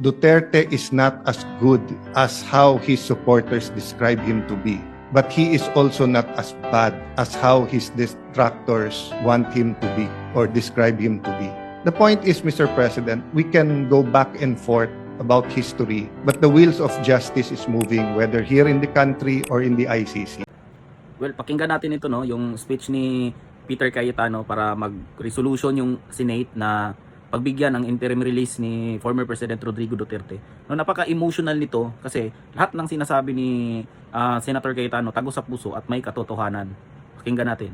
Duterte is not as good as how his supporters describe him to be. But he is also not as bad as how his detractors want him to be or describe him to be. The point is, Mr. President, we can go back and forth about history, but the wheels of justice is moving, whether here in the country or in the ICC. Well, pakinggan natin ito, no, yung speech ni Peter Cayetano para mag-resolution yung Senate na pagbigyan ng interim release ni former President Rodrigo Duterte. No, napaka-emotional nito kasi lahat ng sinasabi ni Senator Cayetano tago sa puso at may katotohanan. Pakinggan natin.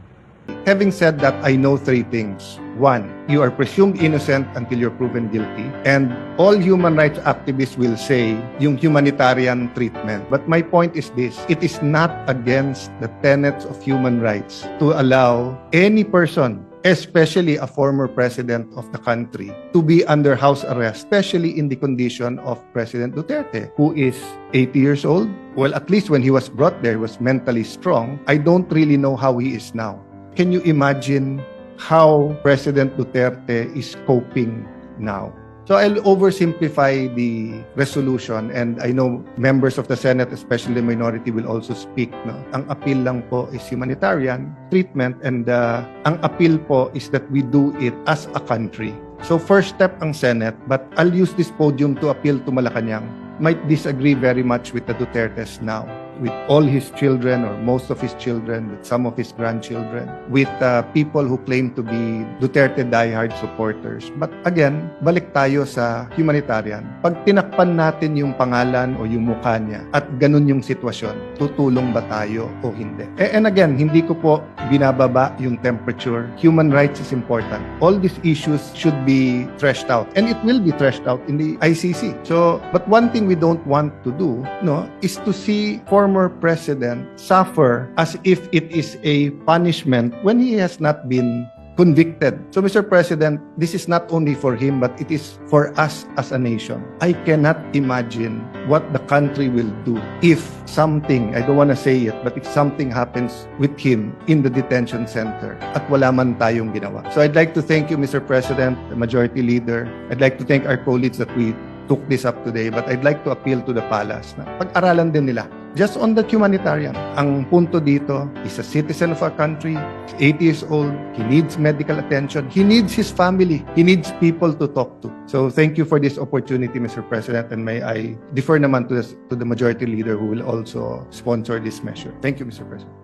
Having said that, I know three things. One, you are presumed innocent until you're proven guilty. And all human rights activists will say yung humanitarian treatment. But my point is this, it is not against the tenets of human rights to allow any person, especially a former president of the country, to be under house arrest, especially in the condition of President Duterte, who is 80 years old. Well, at least when he was brought there, he was mentally strong. I don't really know how he is now. Can you imagine how President Duterte is coping now? So I'll oversimplify the resolution, and I know members of the Senate, especially the minority, will also speak. No? Ang appeal lang po is humanitarian treatment, and ang appeal po is that we do it as a country. So first step ang Senate, but I'll use this podium to appeal to Malacanang. Might disagree very much with the Dutertes now, with all his children or most of his children, with some of his grandchildren, with people who claim to be Duterte diehard supporters. But again, balik tayo sa humanitarian. Pag tinakpan natin yung pangalan o yung mukha niya at ganun yung sitwasyon, tutulong ba tayo o hindi? And again, hindi ko po binababa yung temperature. Human rights is important. All these issues should be threshed out, and it will be threshed out in the ICC. So, but one thing we don't want to do, no, is to see former president suffer as if it is a punishment when he has not been convicted. So, Mr. President, this is not only for him, but it is for us as a nation. I cannot imagine what the country will do if something, I don't want to say it, but if something happens with him in the detention center at wala man tayong ginawa. So, I'd like to thank you, Mr. President, the Majority Leader. I'd like to thank our colleagues that we took this up today, but I'd like to appeal to the palace na pag-aralan din nila. Just on the humanitarian, ang punto dito, he's a citizen of our country, he's 80 years old, he needs medical attention, he needs his family, he needs people to talk to. So thank you for this opportunity, Mr. President, and may I defer naman to the Majority Leader who will also sponsor this measure. Thank you, Mr. President.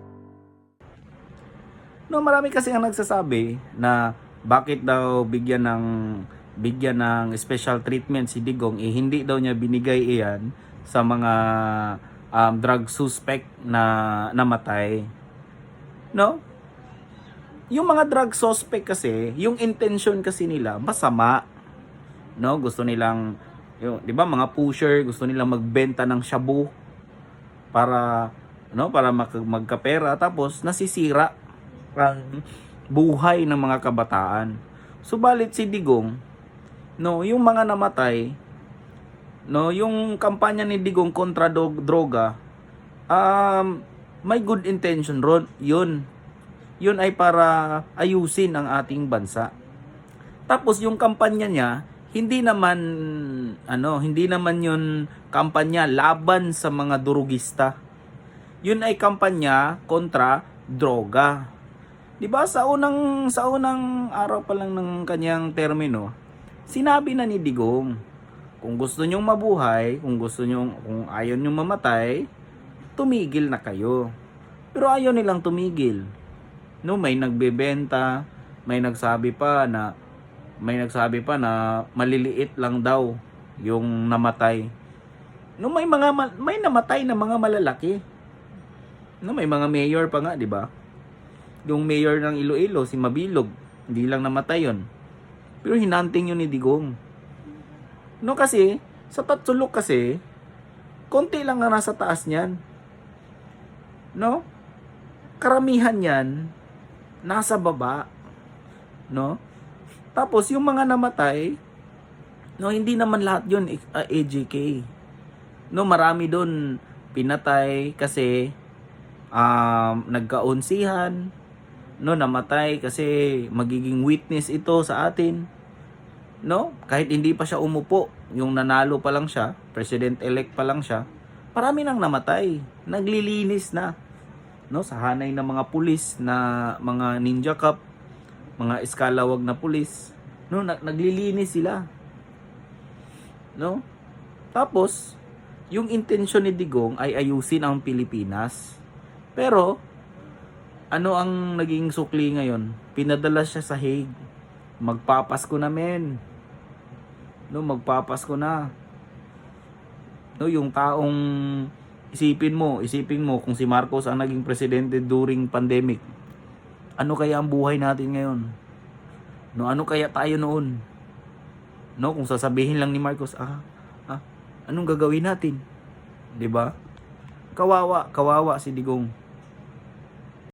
No, marami kasi ang nagsasabi na bakit daw bigyan ng special treatment si Digong, hindi daw niya binigay iyan sa mga drug suspect na namatay. No? Yung mga drug suspect kasi, yung intention kasi nila masama. No, gusto nilang 'di ba, mga pusher, gusto nilang magbenta ng shabu para magkapera, tapos nasisira ang buhay ng mga kabataan. Subalit si Digong, no, yung mga namatay, no, yung kampanya ni Digong kontra droga, may good intention ron. Yun ay para ayusin ang ating bansa. Tapos yung kampanya niya, hindi naman yun kampanya laban sa mga durugista. Yun ay kampanya kontra droga. 'Di ba, sa unang araw pa lang ng kanyang termino, sinabi na ni Digong, kung gusto nyong mabuhay, kung ayaw nyong mamatay, tumigil na kayo. Pero ayaw nilang tumigil. No, may nagbebenta, may nagsabi pa na maliliit lang daw yung namatay. No, may namatay na mga malalaki. No, may mga mayor pa nga, 'di ba? Yung mayor ng Iloilo, si Mabilog, hindi lang namatay yon. Pero hinanting yun ni Digong. No, kasi sa Tatsulok kasi konti lang ang nasa taas niyan. No? Karamihan niyan nasa baba. No? Tapos yung mga namatay, no, hindi naman lahat yun AJK. No, marami doon pinatay kasi nagkaunsihan, no, namatay kasi magiging witness ito sa atin. No? Kahit hindi pa siya umupo, yung nanalo pa lang siya, president-elect pa lang siya, marami nang namatay. Naglilinis na, no, sa hanay ng mga pulis na mga ninja cop, mga eskalawag na pulis, no, naglilinis sila. No? Tapos, yung intensyon ni Digong ay ayusin ang Pilipinas. Pero, ano ang naging sukli ngayon? Pinadala siya sa Hague. Magpapasko na, men. No, magpapasko na. No, yung taong isipin mo kung si Marcos ang naging presidente during pandemic. Ano kaya ang buhay natin ngayon? No, ano kaya tayo noon? No, kung sasabihin lang ni Marcos, anong gagawin natin? 'Di ba? Kawawa si Digong.